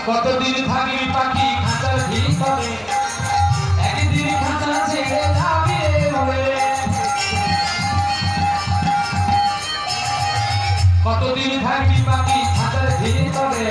কতদিন থাকবি পাখি খাঁচার ভিতরে, একদিন খাঁচা ছেড়ে যাবি রে উড়ে। কতদিন থাকবি পাখি খাঁচার ভিতরে,